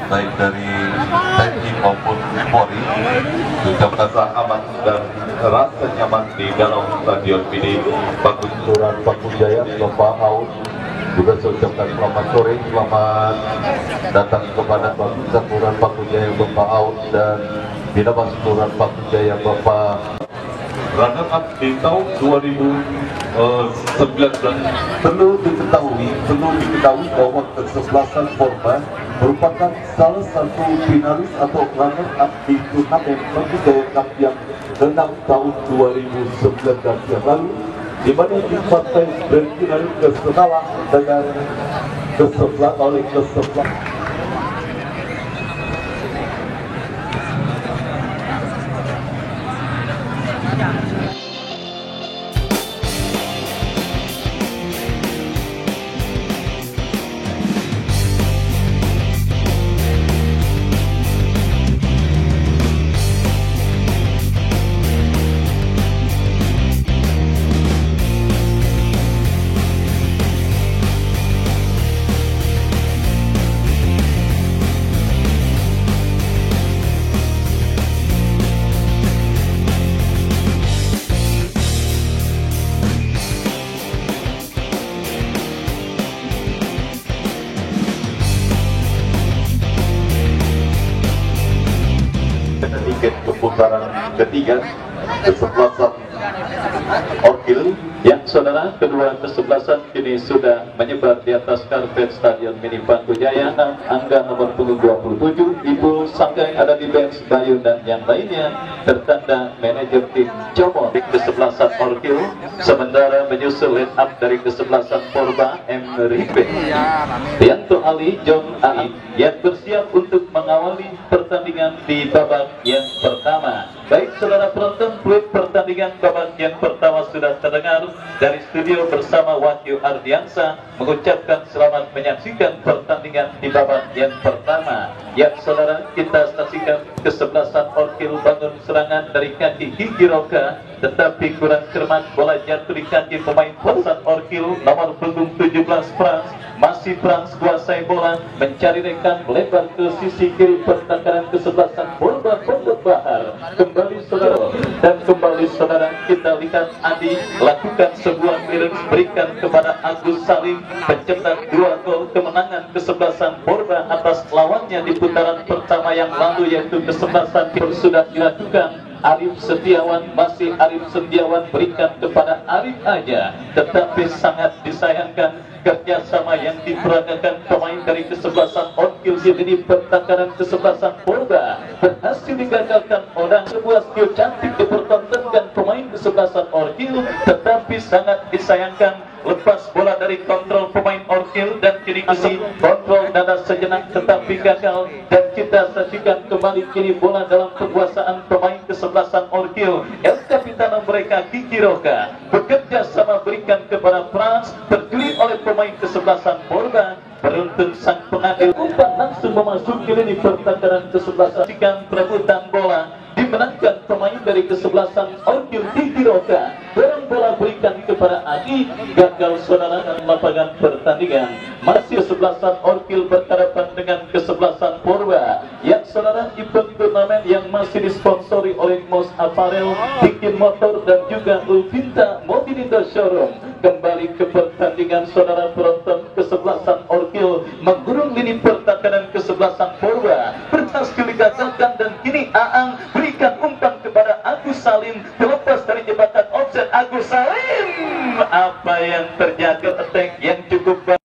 baik dari TNI maupun Polri, ucapkan selamat dan rasa nyaman di dalam Stadion PD Kelurahan Pakujaya, Bapak Aun. Juga saya ucapkan selamat sore, selamat datang kepada Babinsa Kelurahan Pakujaya Bapak Aun dan Bina Mas Kelurahan Pakujaya Bapak runner up di tahun 2019. Perlu diketahui bahwa kesebelasan Porma merupakan salah satu finalis atau runner up di turnamen Pakujaya Cup yang 6 tahun 2019 yang lalu, di mana di partai berfinal kesenalah dengan kesebelah oleh kesebelah. Tiket keputaran ketiga kesebelasan Orkil yang saudara kedua kesebelasan kini sudah menyebar di atas karpet Stadion Mini Pakujaya. Angga nomor punggung 27 Ibu Sanggai ada di bench, Bayu dan yang lainnya tertanda manajer tim Jomo di kesebelasan Orkil, sementara menyusul line up dari kesebelasan Porba Emripe Yanto Ali John Ali yang bersiap untuk mengawali pertandingan di babak yang pertama. Baik saudara penonton, fluid pertandingan babak yang pertama sudah terdengar dari studio bersama Wahyu Ardiansa mengucapkan selamat menyaksikan pertandingan di babak yang pertama. Ya saudara, kita saksikan kesebelasan Orkil bangun serangan dari kaki Gigi Roka, tetapi kurang cermat bola jatuh di kaki pemain Persan Orkil nomor punggung 17 Frans. Masih Frans kuasai bola, mencari rekan melebar ke sisi kiri pertakaran kesebelasan Porba Pondok Bahar. Kembali saudara kita lihat Adi lakukan sebuah clearance berikan kepada Agus Salim, pencetak 2 gol kemenangan kesebelasan Porba atas lawannya di putaran pertama yang lalu, yaitu kesebelasan sudah dilakukan. Arif Setiawan, masih Arif Setiawan berikan kepada Arif aja, tetapi sangat disayangkan kerjasama yang diperagakan pemain dari kesebelasan Orkil di pertakaran kesebelasan Porba berhasil digagalkan orang. Sebuah skill cantik dipertontonkan pemain kesebelasan Orkil, tetapi sangat disayangkan lepas bola dari kontrol pemain Orkil dan kini masih kontrol dada sejenak tetapi gagal, dan kita saksikan kembali kini bola dalam penguasaan pemain kesebelasan Orkil. El Capitano mereka Gigi Roka bekerja sama berikan kepada Frans, terjuli oleh pemain kesebelasan Porba. Beruntun sang pengadil umpan langsung memasuki lini pertakaran kesebelasan. Saksikan perebutan bola dimenangkan pemain dari kesebelasan Orkil Gigi Roka. Dorong bola berikan kepada Adi, gagal saudara dan lapangan pertandingan. Masih kesebelasan Orkil berhadapan dengan kesebelasan Porba. Yang saudara, event turnamen yang masih disponsori oleh Mos Apparel, Bikin Motor dan juga Ulvinta Mobilita Showroom. Kembali ke pertandingan saudara penonton, kesebelasan Orkil menggurung lini pertakaran kesebelasan Porba. Berhasil digagalkan dan kini Aang berikan umpan kepada Agus Salim, terlepas dari jembatan offset Agus Salim. Apa yang terjadi? Attack yang cukup baik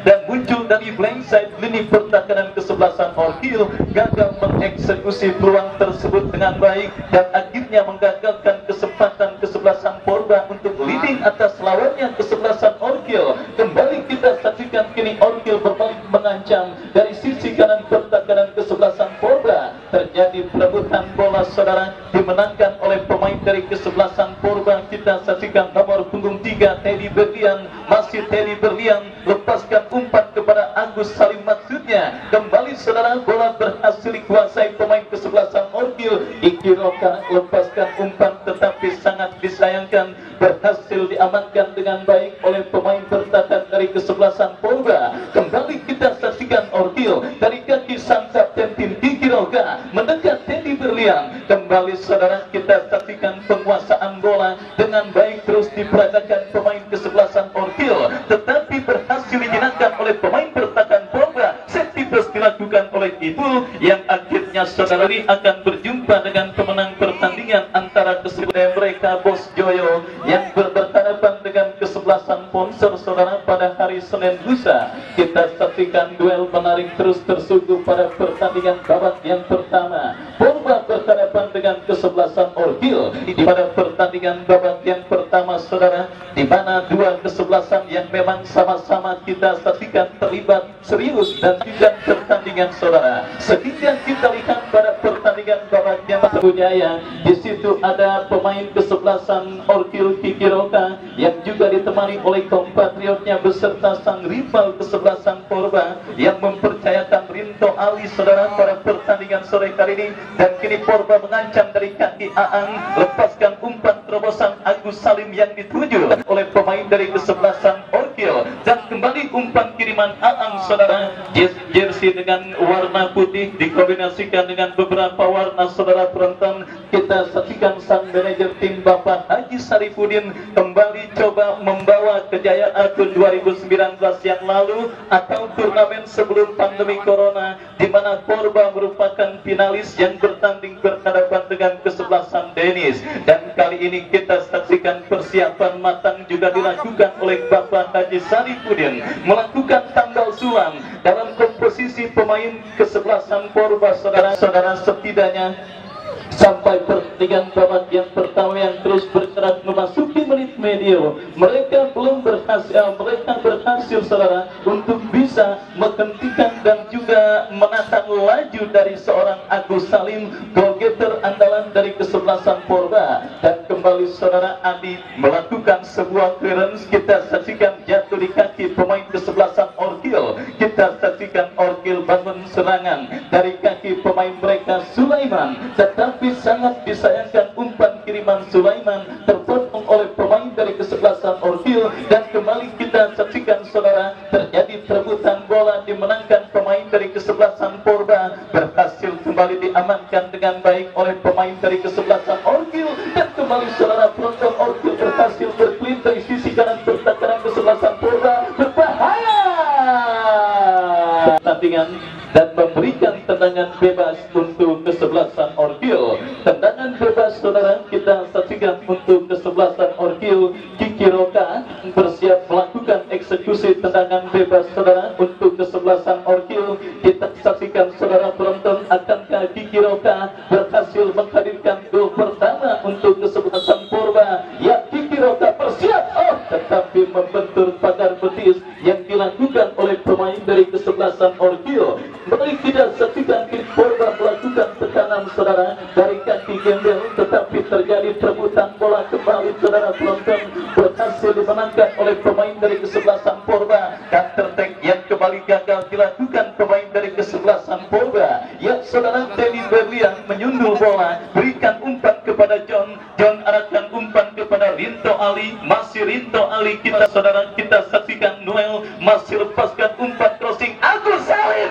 dan muncul dari blindside lini pertahanan kesebelasan Orkil, gagal mengeksekusi peluang tersebut dengan baik dan akhirnya menggagalkan kesempatan kesebelasan Porba untuk leading atas lawannya kesebelasan Orkil. Kembali kita saksikan kini Orkil berbalik mengancam dari sisi kanan pertahanan kesebelasan Porba. Terjadi perebutan bola saudara, dimenangkan oleh pemain dari kesebelasan Porba. Kita saksikan nomor punggung 3 Teddy Berlian, masih Teddy Berlian lepaskan umpan kepada Agus Salim Maksud selanjutnya kembali saudara, bola berhasil dikuasai pemain kesebelasan Orkil. Iki Roka lepaskan umpan tetapi sangat disayangkan berhasil diamankan dengan baik oleh pemain bertahan dari kesebelasan Polda. Kembali kita saksikan Orkil dari kaki sang kapten tim Iki Roka mendekat Teddy Berlian. Kembali saudara, kita saksikan penguasaan bola dengan baik terus diperagakan pemain kesebelasan Orkil, tetapi berhasil dijinakkan oleh pemain bertahan Polda. Set terus dilakukan oleh Ibul yang akhirnya saudara ini akan berjumpa dengan pemenang pertandingan antara kesebelasan mereka Bos Joyo yang berhadapan dengan kesebelasan Sponsor saudara pada hari Senin lusa. Kita saksikan duel menarik terus tersuguh pada pertandingan babak yang pertama. Polda berhadapan dengan kesebelasan Orkil di pada pertandingan babak yang pertama saudara, di mana dua kesebelasan yang memang sama-sama kita saksikan terlibat serius dan tidak pertandingan saudara. Sehingga kita lihat pada pertandingan babak yang Jaya, di situ ada pemain kesebelasan Orkil Kiki Roka yang juga ditemani oleh kompatriotnya beserta sang rival kesebelasan Porba yang mempercayakan Rinto Ali saudara pada pertandingan sore kali ini. Dan kini Porba mengancam dari kaki Aang, lepaskan umpan terobosan Agus Salim yang dituju oleh pemain dari kesebelasan Orkil, dan kembali umpan kiriman Aang saudara, jersey dengan warna putih dikombinasikan dengan beberapa warna saudara penonton. Kita saksikan sang manajer tim Bapak Haji Sarifudin kembali coba membawa kejayaan tahun 2019 yang lalu atau turnamen sebelum pandemi corona, di mana Porba merupakan finalis yang bertanding berhadapan dengan kesebelasan Denis. Dan kali ini kita saksikan persiapan matang juga dilakukan oleh Bapak Haji Sarifudin, melakukan tanggal sulam dalam komposisi pemain kesebelasan Porba saudara-saudara. Setidaknya sampai pertandingan babak yang pertama yang terus bergerak memasuki menit medio, mereka berhasil saudara untuk bisa menghentikan dan juga menahan laju dari seorang Agus Salim, goalgetter andalan dari kesebelasan Porba. Dan kembali saudara, Adi melakukan sebuah clearance. Kita saksikan jatuh di kaki pemain kesebelasan Orkil. Kita saksikan Orkil bangun serangan dari kaki pemain mereka Sulaiman, tetapi sangat disayangkan umpan kiriman Sulaiman terpotong oleh pemain dari kesebelasan Orkil. Dan kembali kita saksikan saudara, terjadi perebutan bola dimenangkan pemain dari kesebelasan Porba, berhasil kembali diamankan dengan baik oleh pemain dari kesebelasan Orkil. Dan kembali saudara, penonton Orkil berhasil berkelit dari sisi kanan pertahanan kesebelasan Porba, berbahaya pertandingan dan memberikan tendangan bebas untuk kesebelasan Orkil. Tendangan bebas saudara kita saksikan untuk kesebelasan Orkil. Kiki Roka bersiap melakukan eksekusi tendangan bebas saudara untuk kesebelasan Orkil. Kita saksikan saudara penonton, akankah Kiki Roka berhasil menghadirkan gol pertama untuk kesebelasan Porba? Ya, Kiki Roka bersiap, tetapi membentur pagar betis yang dilakukan oleh pemain dari kesebelasan Orkil. Mari kita saksikan Porba melakukan tekanan saudara dari kaki gembel, tetapi terjadi perebutan bola kembali saudara penonton, berhasil dimenangkan oleh pemain dari kesebelasan Porba. Counter attack yang kembali gagal dilakukan pemain dari kesebelasan Porba. Ya saudara, Teddy Berlian menyundul bola, berikan umpan kepada John arahkan umpan kepada Rinto Ali, masih Rinto Ali. Kita saudara, kita saksikan Noel masih lepaskan umpan crossing Agus Salim.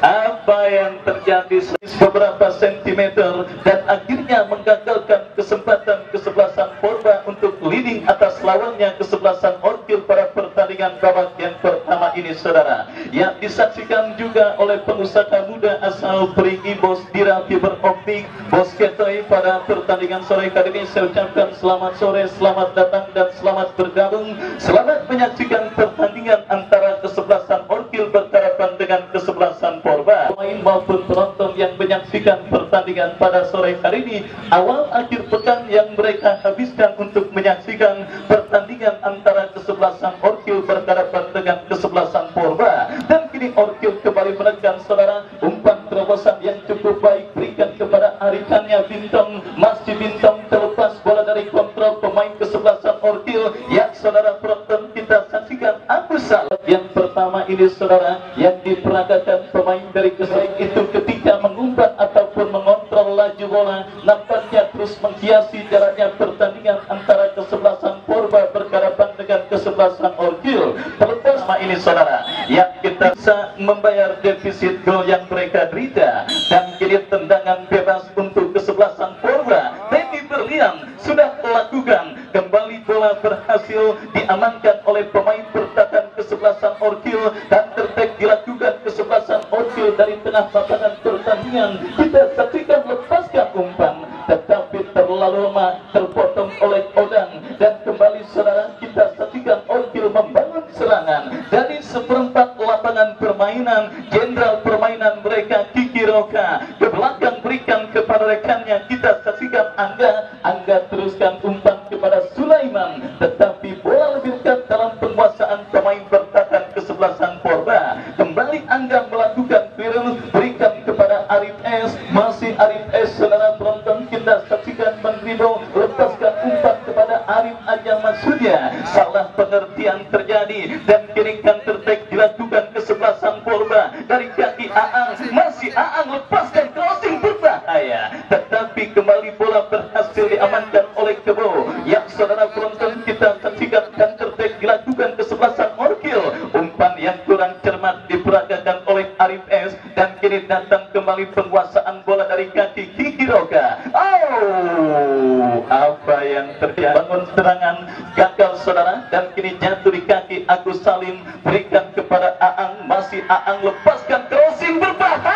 Apa yang terjadi beberapa sentimeter dan akhirnya menggagalkan kesempatan kesebelasan Porba untuk leading atas lawannya kesebelasan Orkil pada pertandingan babak yang pertama ini saudara, yang disaksikan juga oleh pengusaha muda asal Peringi Bos Dira Fiber Optik, Bos Ketoy. Pada pertandingan sore kali ini saya ucapkan selamat sore, selamat datang dan selamat bergabung. Selamat menyaksikan pertandingan antara kesebelasan Orkil berhadapan dengan kesebelasan Porba. Pemain maupun penonton yang menyaksikan pertandingan pada sore hari ini, awal akhir pekan yang mereka habiskan untuk menyaksikan pertandingan antara kesebelasan Orkil berhadapan dengan kesebelasan Porba. Dan kini Orkil kembali menekan saudara, umpan terobosan yang cukup baik berikan kepada Ari tarikannya Bintang, masih Bintang terlepas bola dari kontrol pemain kesebelasan Orkil. Yang saudara penonton kita saksikan Agus Salim. Yang pertama ini saudara yang diperagakan pemain dari kesebelasan itu ketika mengumpat ataupun mengontrol laju bola, nampaknya terus menghiasi jalannya pertandingan antara kesebelasan Porba berhadapan dengan kesebelasan Orkil. Terlepas ini saudara yang kita bisa membayar defisit gol yang mereka derita, dan kini tendangan bebas untuk kesebelasan Porba. Teddy Berlian sudah melakukan, kembali bola berhasil diamankan oleh pemain pertahanan kesebelasan Orkil, dan tertek dilakukan kesebelasan Orkil dari tengah lapangan pertandingan. Kita saksikan lepaskan umpan, tetapi terlalu lama terpotong oleh Odang, dan kembali saudara kita saksikan Orkil membangun serangan dari seperempat lapangan permainan. Jenderal permainan mereka Kiki Roka ke belakang berikan kepada rekannya. Kita saksikan Angga teruskan umpan kepada Sulaiman, tetapi bola lebih dekat dalam penguasaan pemain bertahan kesebelasan Porba. Kembali Angga melakukan clearance, berikan kepada Arif S. Masih Arif S saudara penonton kita saksikan mendribble, lepaskan umpan kepada Arif aja maksudnya. Salah pengertian terjadi, dan kini counter attack dilakukan kesebelasan Porba dari kaki Aang. Masih Aang lepaskan crossing berbahaya, tetapi kembali bola berhasil diamankan oleh Kebo. Yang saudara penonton kita saksikan counter attack dilakukan kesebelasan Orkil. Umpan yang kurang cermat diperagakan oleh Arif S, dan kini datang kembali penguasaan bola dari kaki Kiki Roka. Apa yang terjadi? Bangun serangan gagal saudara, dan kini jatuh di kaki Agus Salim, berikan kepada Aang. Masih Aang lepaskan crossing berbahaya.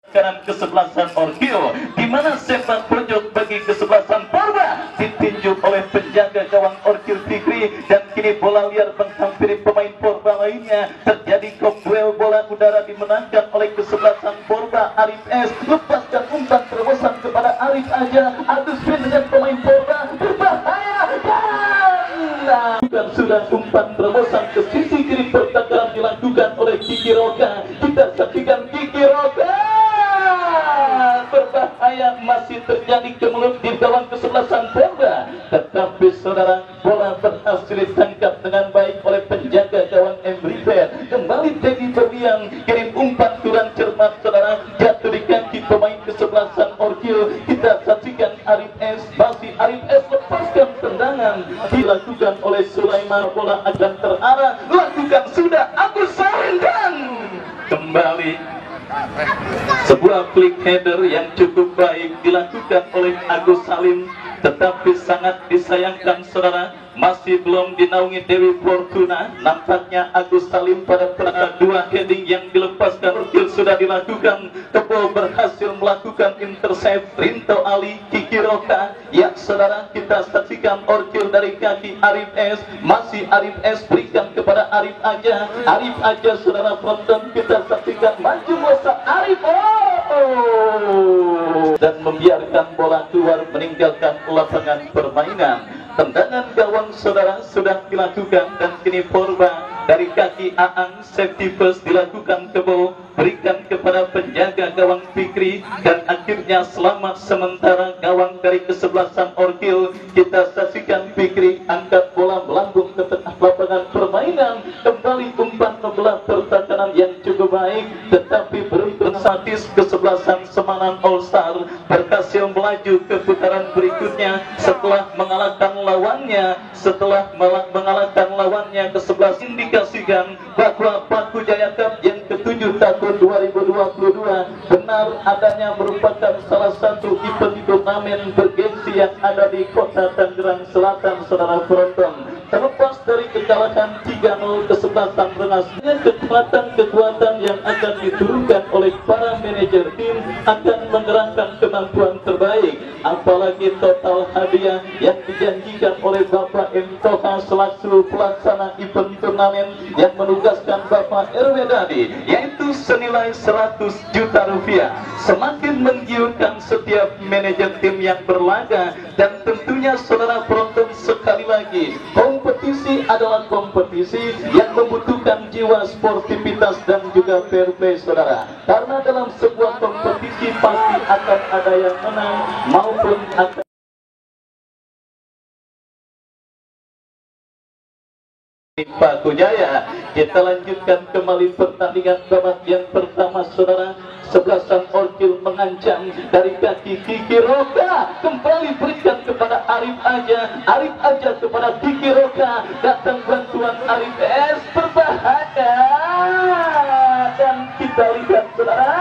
Kanan kesebelasan Orkil, di mana sepak pojok bagi kesebelasan Porba ditinju oleh penjaga gawang Orkil Fikri, dan kini bola liar menghampiri pemain Porba lainnya. Terjadi duel bola udara dimenangkan oleh kesebelasan Porba. Arif S lepaskan umpan terobosan kepada Arif aja. Agus Bin dengan pemain Porba berbahaya, dan sudah umpan terobosan ke sisi kiri pertahanan dilakukan oleh Kiki Roka. Kita saksikan Kiki Roka berbahaya, masih terjadi kemelut di gawang kesebelasan Porba, tetapi saudara bola berhasil ditangkap dengan baik oleh penjaga gawang Embrifer. Kembali Teddy Berlian kirim umpan kurang cermat saudara, jatuh di kaki pemain kesebelasan Orkil. Kita saksikan Arif S. Masih Arif S lepaskan tendangan dilakukan oleh Sulaiman. Bola akan terarah, lakukan sudah Agus Salim, dan kembali sebuah flick header yang cukup baik dilakukan oleh Agus Salim, tetapi sangat disayangkan saudara masih belum dinaungi Dewi Fortuna. Nampaknya Agus Salim pada dua heading yang dilepaskan Orkil sudah dilakukan. Kebo berhasil melakukan intercept. Rinto Ali, Kiki Roka. Ya saudara kita saksikan Orkil dari kaki Arif S. Masih Arif S berikan kepada Arif aja. Arif aja saudara penonton kita saksikan maju melesat Arif dan membiarkan bola keluar meninggalkan lapangan permainan. Tendangan gawang saudara sudah dilakukan, dan kini Porba dari kaki Aang safety first dilakukan Kebo, berikan kepada penjaga gawang Fikri, dan akhirnya selamat sementara gawang dari kesebelasan Orkil. Kita saksikan Fikri angkat bola melambung ke tengah lapangan permainan. Kembali umpan membelah pertahanan yang cukup baik, tetapi beruntung sadis kesebelasan Semanan All Star berhasil melaju ke putaran berikutnya setelah mengalahkan lawannya ke-11. Indikasikan bahwa Paku Jaya Cup yang ke-7 tahun 2022 benar adanya merupakan salah satu event turnamen bergengsi yang ada di kota Tangerang Selatan saudara penonton. Terlepas dari kekalahan 3-0 kesebelasan Rengas dengan kekuatan yang akan diturunkan oleh para manajer tim akan mengerahkan kemampuan terbaik, apalagi total hadiah yang dijanjikan oleh Bapak M. Toha selaku pelaksana event turnamen yang menugaskan Bapak RW Dadi, yaitu senilai 100 juta rupiah, semakin menggiurkan setiap manajer tim yang berlaga. Dan tentunya saudara penonton, sekali lagi, kompetisi adalah kompetisi yang membutuhkan jiwa sportivitas dan juga fair play saudara, karena dalam sebuah kompetisi pasti akan ada yang menang maupun akan Pak Kujaya. Kita lanjutkan kembali pertandingan babak yang pertama saudara. Sebelasan Orkil mengancam dari kaki Kiki Roka, kembali berikan kepada Arif Aja kepada Kiki Roka, datang bantuan Arif S, berbahaya. Dan kita lihat saudara,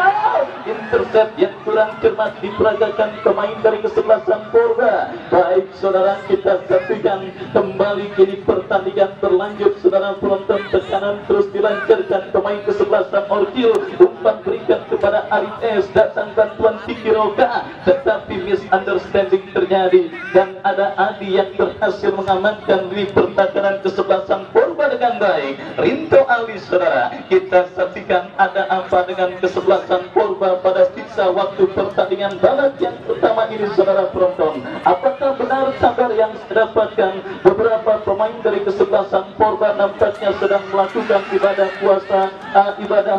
intercept yang kurang cermat diperagakan pemain dari kesebelasan Porba. Baik saudara, kita saksikan kembali kini pertandingan berlanjut saudara penonton. Tekanan terus dilancarkan pemain kesebelasan Orkil, umpan berikan kepada Arif S, datang bantuan Kiki Roka, tetapi misunderstanding terjadi dan ada Adi yang berhasil mengamankan di pertahanan kesebelasan Porba dengan baik. Rinto Ali saudara, kita saksikan ada apa dengan kesebelasan Porba pada sisa waktu pertandingan babak yang pertama ini saudara penonton. Apakah benar kabar yang saya dapatkan, beberapa pemain dari kesebelasan Porba nampaknya sedang melakukan ibadah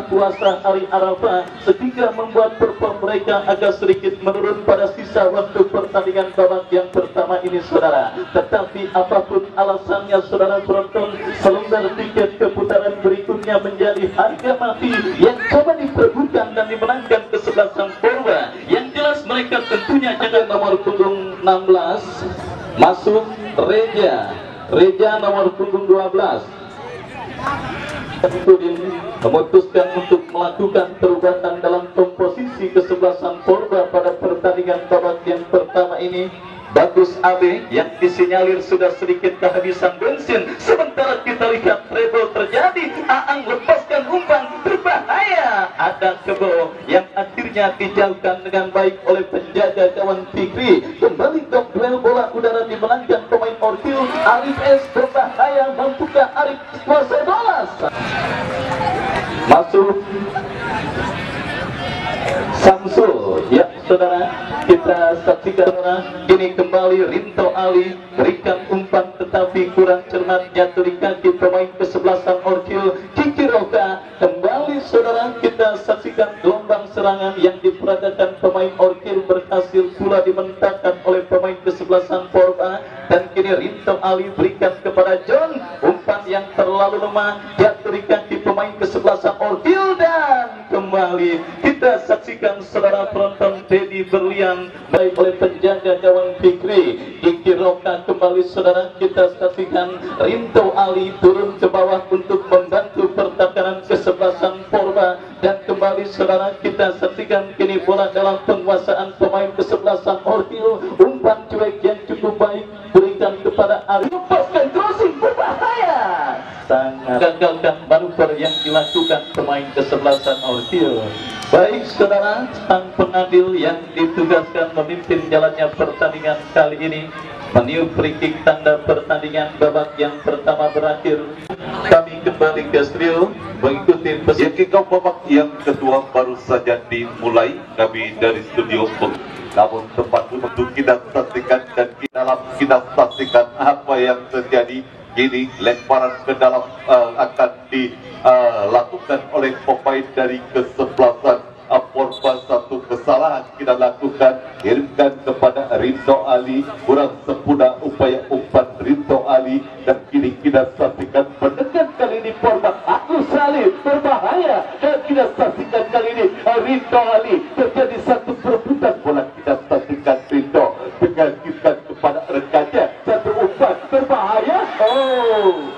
puasa hari Arafah, sehingga membuat perform mereka agak sedikit menurun pada sisa waktu pertandingan babak yang pertama ini saudara. Tetapi apapun alasannya saudara penonton, selembar tiket keputaran berikutnya menjadi harga mati yang coba diperebutkan dan dimenangkan kesebelasan Porba. Yang jelas mereka tentunya jangan nomor punggung 16 masuk Reja nomor punggung 12 memutuskan untuk melakukan perubahan dalam komposisi kesebelasan Porba pada pertandingan babak yang pertama ini. Bagus AB yang disinyalir sudah sedikit kehabisan bensin, sementara kita lihat treble terjadi. Aang lepaskan umpan, berbahaya. Ada Kebo yang akhirnya dijauhkan dengan baik oleh penjaga gawang Fikri. Kembali ke duel bola udara dimenangkan pemain Orkil. Arif S berbahaya, mampukah Arif kuasai bola? Masuk Samsul, ya saudara, kita saksikan ini kembali Rinto Ali berikan umpan tetapi kurang cermat, jatuh di kaki pemain kesebelasan Orkil Kiki Roka. Kembali saudara, kita saksikan gelombang serangan yang diperagakan pemain Orkil berhasil pula dimentakkan oleh pemain kesebelasan Porba. Dan kini Rinto Ali berikan kepada John, umpan yang terlalu lemah, jatuh di kaki pemain kesebelasan Orkil. Dan kembali kita saksikan saudara penonton, Dedi Berlian baik oleh penjaga gawang Fikri. Kiki Roka kembali saudara, kita saksikan Rinto Ali turun ke bawah untuk membantu pertahanan kesebelasan Porba. Dan kembali saudara, kita saksikan kini bola dalam penguasaan pemain kesebelasan Orkil. Umpan cuek yang cukup baik berikan kepada Arif, lepaskan crossing, berbahaya. Sangat gagalkan manuver yang dilakukan pemain kesebelasan Orkil. Baik saudara, sang pengadil yang ditugaskan memimpin jalannya pertandingan kali ini meniup free kick tanda pertandingan babak yang pertama berakhir. Kami kembali ke studio mengikuti kick-off babak yang kedua baru saja dimulai. Kami dari studio, namun tempat untuk kita saksikan dan kita saksikan apa yang terjadi. Kini lemparan ke dalam akan dilakukan oleh pemain dari kesebelasan Porba. Satu kesalahan kita lakukan, kirimkan kepada Rinto Ali, kurang sempurna upaya umpan Rinto Ali. Dan kini kita saksikan pendekat kali ini Porba Agus Salih berbahaya, dan kita saksikan kali ini Rinto Ali terjadi satu perebutan bola. Kita saksikan Rinto mengajukan kepada rekannya satu umpan berbahaya.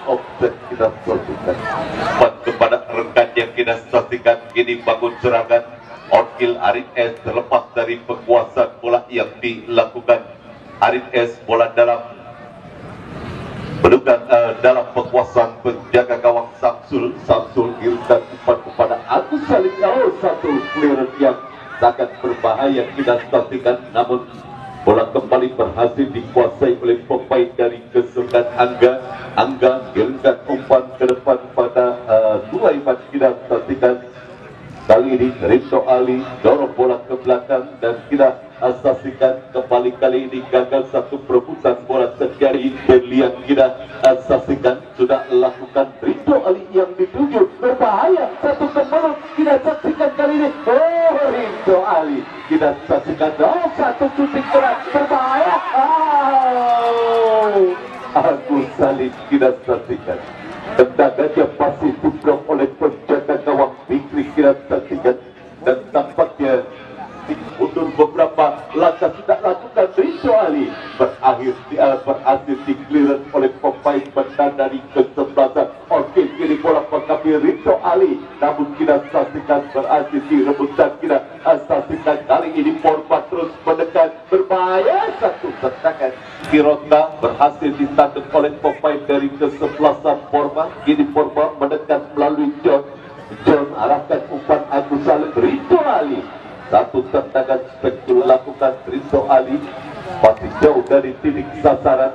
Offset kita saksikan umpan kepada rekan yang kita saksikan. Kini bangun serangan Orkil Arif S terlepas dari penguasaan bola yang dilakukan Arif S. Bola dalam belum dengan dalam penguasaan penjaga gawang Samsul irkan umpan kepada Agus Salim. Satu clearance yang sangat berbahaya kita saksikan, namun bola kembali berhasil dikuasai oleh pemain dari kesukaan Angga kirimkan umpan ke depan pada Sulaiman. Kita saksikan kali ini Rinto Ali dorong bola ke belakang dan kita saksikan kembali kali ini gagal satu perebutan bola terjadi. Berlian kita saksikan sudah lakukan Rinto Ali yang dituju berbahaya, satu kembali kita saksikan kali ini. Rinto Ali kita saksikan satu shooting keras berbahaya. Agus Salim kita saksikan tendangannya pasti diblok oleh penjaga gawang Fikri kita saksikan, dan tampaknya mundur beberapa langkah sudah lakukan Rinto Ali berhasil di clearance oleh pemain bentang dari kesebelasan. Oke, kiri bola mengambil Rinto Ali, namun kita saksikan berhasil direbutkan. Kita saksikan kali ini Porma terus mendekat berbahaya, satu tendangan Kirota berhasil ditangkap oleh pemain dari kesebelasan Porma. Kini Porma mendekat melalui John arahkan umpan Agus Salim. Rinto Ali satu tendangan spektakuler lakukan Rinto Ali, masih jauh dari titik sasaran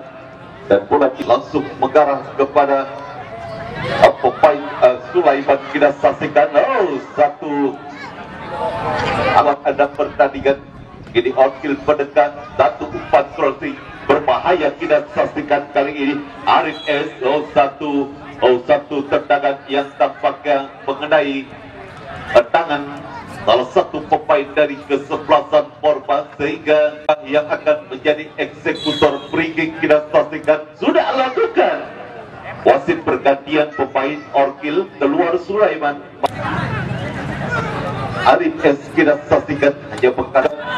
dan bola langsung mengarah kepada pemain Sulaiman. Kita saksikan satu awal ada pertandingan ini on-field mendekat, satu umpan crossing berbahaya. Kita saksikan kali ini Arif S. Satu tendangan yang tampaknya mengenai tangan salah satu pemain dari kesebelasan Porma, sehingga yang akan menjadi eksekutor free kick kita saksikan sudah lakukan. Wasit pergantian pemain Orkil keluar Sulaiman. Arif S kita saksikan hanya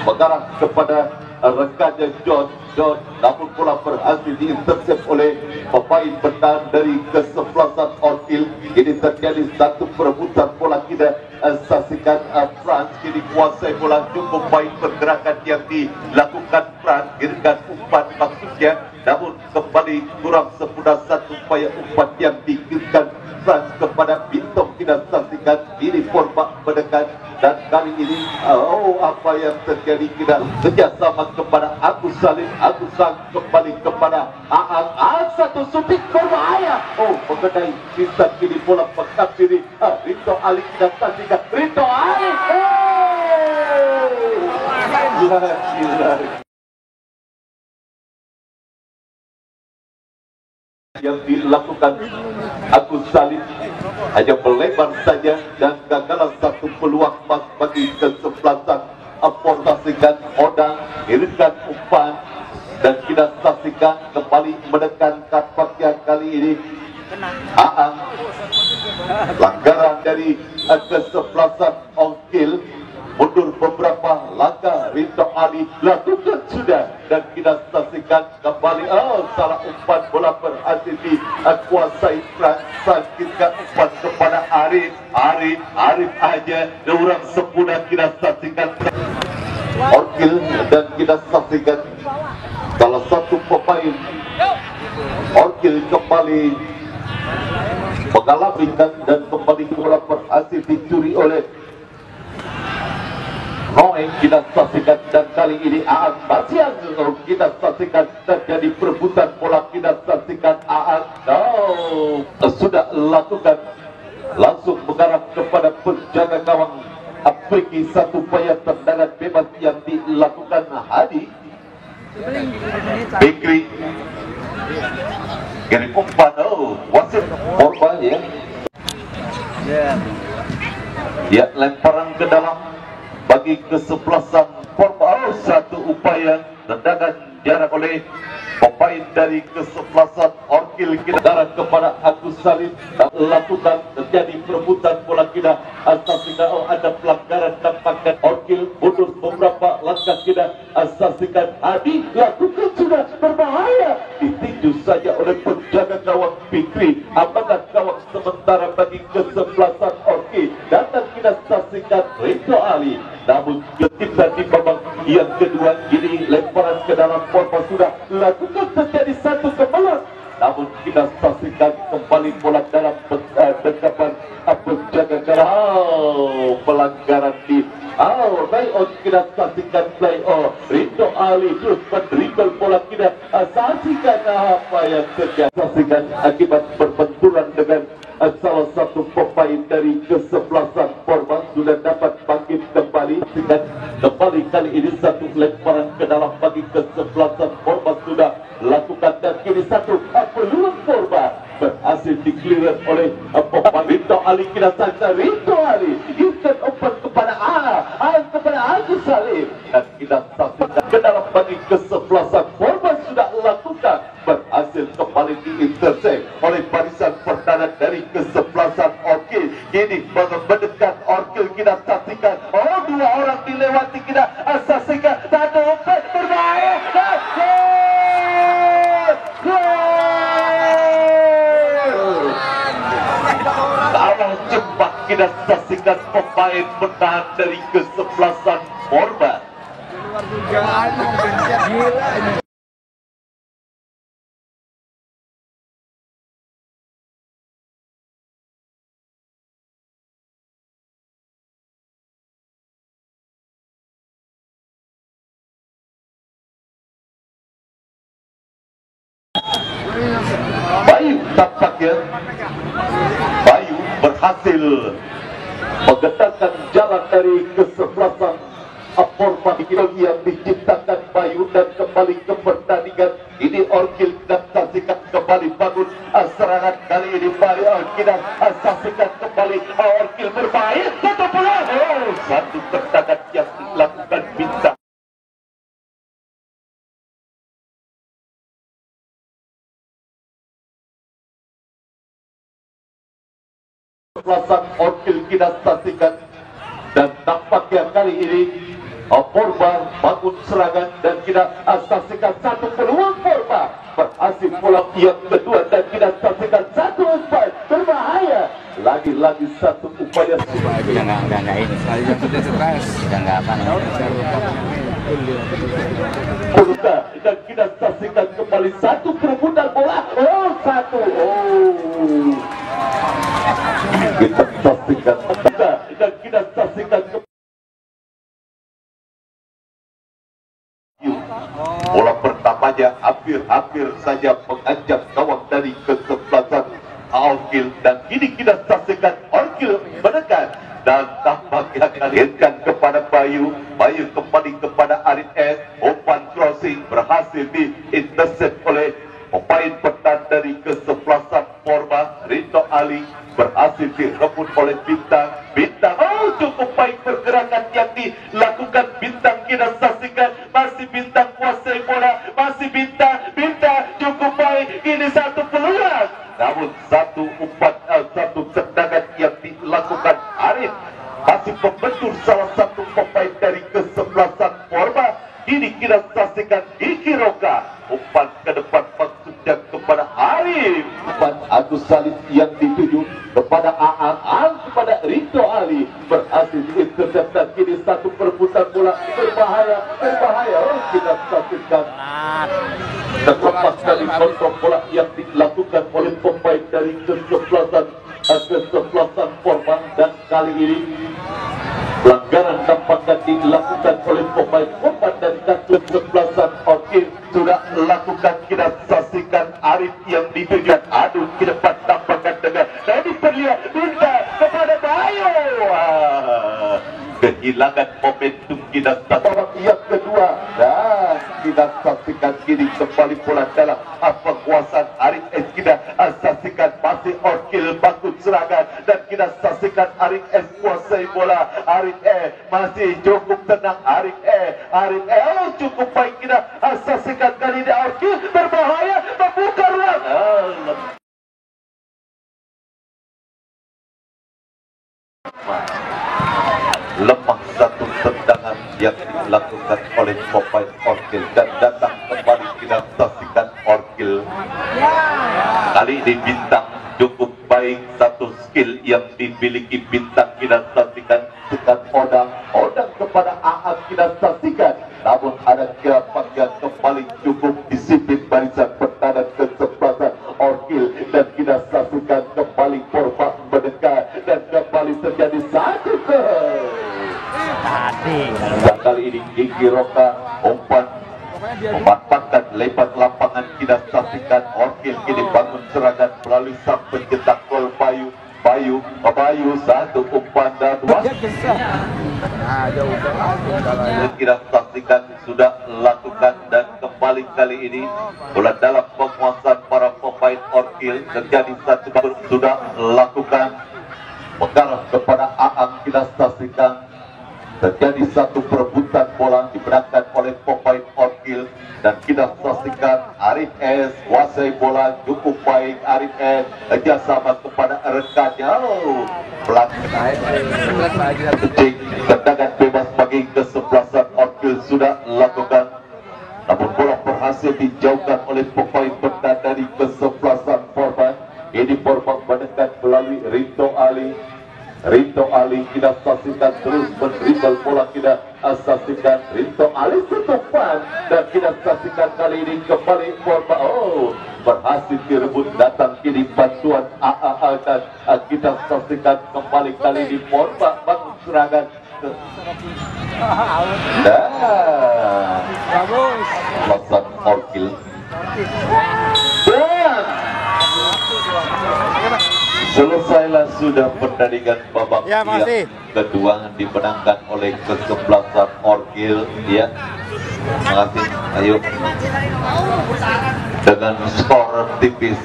mengarah kepada rekannya John, namun bola berhasil diintercept oleh pemain bertahan dari kesebelasan Orkil. Ini terjadi satu perebutan bola. Kita saksikan Frans kini kuasai bola, cukup baik pergerakan yang dilakukan Frans, kirimkan umpan maksudnya, namun kembali kurang sempurna satu upaya umpan yang dikirimkan Frans kepada Bintong. Kita saksikan ini Porma mendekat, dan kali ini apa yang terjadi, kita kerjasama kepada Agus Salim kembali kepada Aang, satu shooting berbahaya, mengenai bisa kini bola pekat kiri Rinto Ali. Kita saksikan Rinto Ali yang dilakukan Agus Salim hanya melebar saja, dan gagalan satu peluang emas bagi kesebelasan Porma. Saksikan Odang kirimkan umpan, dan kita saksikan kembali menekan tampaknya kali ini Aang. Pelanggaran dari kesebelasan Ongkil, mundur beberapa langkah Rinto Ali lakukan sudah, dan kita saksikan kembali salah umpan bola berhasil dikuasai Frans. Sakitkan umpan kepada Arif aja orang sempurna. Kita saksikan Orkil, dan kita saksikan salah satu pemain Orkil kembali mengalami dan kembali bola berhasil dicuri oleh Noeng. Kita saksikan, dan kali ini Aang Marsial kita saksikan terjadi perebutan bola. Kita saksikan Aang sudah lakukan langsung mengarah kepada penjaga gawang Afriki. Satu upaya tendangan bebas yang dilakukan Hadi Fikri. Kirim umpan, wasit Porma ya lemparan ke dalam bagi kesebelasan Porma. Satu upaya tendangan jarak oleh pemain dari kesebelasan Orkil. Kita darah kepada Agus Salim, lakukan terjadi perebutan bola. Kita saksikan ada pelanggaran tampaknya Orkil mundur beberapa langkah. Kita saksikan Adi lakukan sudah berbahaya, ditinju saja oleh penjaga gawang Fikri. Amanat gawang sementara bagi kesebelasan Orkil. Datang kita saksikan Rinto Ali, namun ketika di babak yang kedua ini lemparan ke dalam Porma sudah lakukan terjadi satu kemelut. namun kita saksikan kembali bola dalam dekapan penjaga gawang. Pelanggaran di play on, kita saksikan play on. Rindo Ali terus mendribble bola, kita saksikan apa yang terjadi. Saksikan akibat berbenturan dengan salah satu pemain dari kesebelasan Forma sudah dapat bangkit kembali. Saksikan kembali kali ini satu lemparan ke dalam bagi kesebelasan Forma sudah lakukan, dan kini satu peluang Forma berhasil dikliran oleh pemain Rindo Ali. Kita saksikan Rindo Ali instant open kepada kepada Agus Salim, dan kita saksikan ke dalam bagi kesebelasan Forma sudah lakukan, berhasil kembali diintercept oleh barisan pertahanan dari kesebelasan Orkil. Kini mendekat Orkil, kita saksikan dua orang dilewati, kita saksikan satu umpan berbahaya dan awal cepat kita saksikan pemain bertahan dari kesebelasan Forma. Bayu tampaknya Bayu berhasil menggetarkan jalan dari kesebelasan Forma yang diciptakan Bayu, dan kembali ke pertandingan ini Orkil. Dan saksikan kembali bangun serangan kali ini Bayu, kita saksikan kembali Orkil berbahaya, satu peluang, satu tendangan yang dilakukan Bintang. Kesebelasan Orkil kita saksikan, dan tampaknya kali ini Forma bangun serangan, dan kita saksikan satu peluang Forma berhasil pulang yang kedua, dan kita saksikan satu umpan berbahaya, lagi-lagi satu upaya. Enggak ini udah enggak apa dan kita saksikan kembali satu perebutan bola, kita saksikan dan kita saksikan bola pertamanya hampir saja mengancam gawang dari kesebelasan Orkil, dan kini kita saksikan Orkil menekan, dan tampaknya dialirkan kepada Bayu kembali kepada Arif S. Umpan crossing berhasil di-intercept oleh pemain pertahanan dari kesebelasan Forma Rindo Ali, berhasil direbut oleh Bintang. Cukup baik pergerakan yang dilakukan Bintang, kita saksikan masih Bintang kuasai bola, masih Bintang cukup baik, ini satu peluang, namun satu tendangan yang dilakukan Arif masih membentur salah satu pemain dari kesebelasan Forma. Ini kita saksikan Diki Roka, umpan ke depan maksudnya kepada Arif, umpan Agus Salim yang dituju kepada kepada Rindo Ali, berhasil diintercept, dan kini satu perebutan bola berbahaya. Kita saksikan terlepas dari kontrol bola yang dilakukan oleh pemain dari kesebelasan Forma, dan kali ini pelanggaran tampaknya dilakukan oleh pemain Forma dari kesebelasan Orkil sudah lakukan. Kita saksikan Arif yang dituju, adu ke depan tampaknya dengan dari perlihat Bintang kepada Bayu, kehilangan momentum. Kita saksikan yang kedua, dan kita saksikan kini kembali bola dalam penguasaan Arif S. Kita saksikan masih Orkil bangun serangan, dan kita saksikan Arif S kuasai bola. Arif E masih cukup tenang. Arif E cukup baik. Kita saksikan kali ini Orkil berbahaya, membuka ruang. Lemah satu tendangan yang dilakukan oleh pemain Orkil, dan datang kembali kita saksikan Orkil. Kali ini Bintang cukup baik, satu skill yang dimiliki Bintang kita saksikan. Tekan Odang kepada Aan kita saksikan, namun ada gerakan yang kembali cukup disiplin barisan pertahanan kesebelasan dan kita saksikan kembali Porma mendekat dan kembali terjadi satu gol. Dan kali ini Gigi Roka umpan memanfaatkan lebar lapangan. Kita saksikan Orkil kini bangun serangan melalui sang pencetak gol Bayu satu umpan dan dua. Kita saksikan sudah lakukan dan kembali kali ini bola dalam penguasaan para pemain Orkil terjadi satu sudah lakukan mengarah kepada Aang. Kita saksikan terjadi satu perebutan bola dimenangkan oleh pemain Orkil dan kita saksikan Arif S kuasai bola cukup baik. Arif S kerjasama kepada rekannya detik tendangan bebas bagi kesebelasan Orkil sudah lakukan, namun bola berhasil dijauhkan oleh pemain bertahan dari kesebelasan Porma. Ini Porma mendekat melalui Rinto Ali kita saksikan terus menerima bola. Kita saksikan Rinto Ali tutupan dan kita saksikan kali ini kembali Porma berhasil direbut. Datang kini bantuan AAA dan kita saksikan kembali kali ini Porma bangun serangan dan Lasan Orkil dan selesailah sudah pertandingan babak yang kedua dimenangkan oleh kesebelasan Orkil. Ya, terima kasih. Ayo dengan skor tipis.